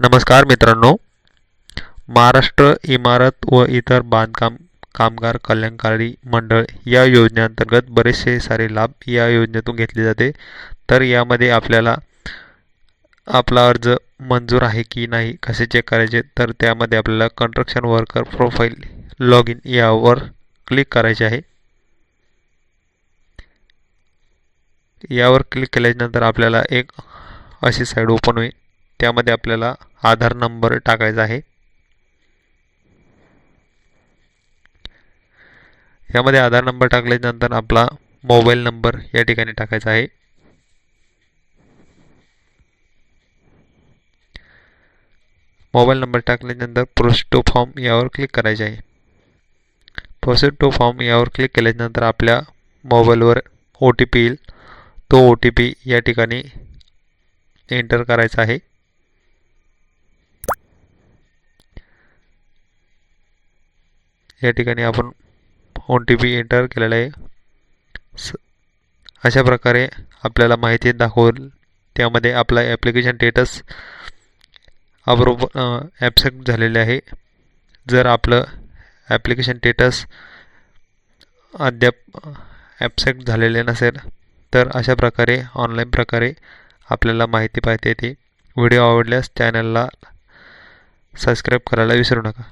नमस्कार मित्रांनो, महाराष्ट्र इमारत व इतर बांधकाम कामगार कल्याणकारी मंडळ या योजनेअंतर्गत बरेचसे सारे लाभ या योजनेतून घेतले जाते। तर यामध्ये आपल्याला आपला अर्ज मंजूर आहे की नाही कसे चेक करायचे, तर त्यामध्ये आपल्याला construction worker profile log in यावर क्लिक करायचे आहे। यावर क्लिक केल्यानंतर आपल्याला एक अशी साईड ओपन होईल। त्यामध्ये आपल्याला आधार नंबर टाकायचा आहे। यामध्ये आधार नंबर टाकल्यानंतर आपला मोबाईल नंबर या ठिकाणी टाकायचा आहे। मोबाईल नंबर टाकल्यानंतर प्रोसीड टू फॉर्म यावर क्लिक करायचे आहे। प्रोसीड टू फॉर्म यावर क्लिक केल्यानंतर आपल्या मोबाईलवर OTP येईल। तो OTP या ठिकाणी एंटर करायचा आहे। या ठिकाणी आपण OTP एंटर केलेला आहे। अशा प्रकारे आपल्याला माहिती दाखवेल। त्यामध्ये आपला ॲप्लिकेशन स्टेटस ॲक्सेप्ट झालेले आहे। जर आपलं ॲप्लिकेशन स्टेटस अद्याप ॲक्सेप्ट झालेले नसेल तर अशा प्रकारे ऑनलाईन प्रकारे आपल्याला माहिती पाहता येते। व्हिडिओ आवडल्यास चॅनलला सबस्क्राईब करायला विसरू नका।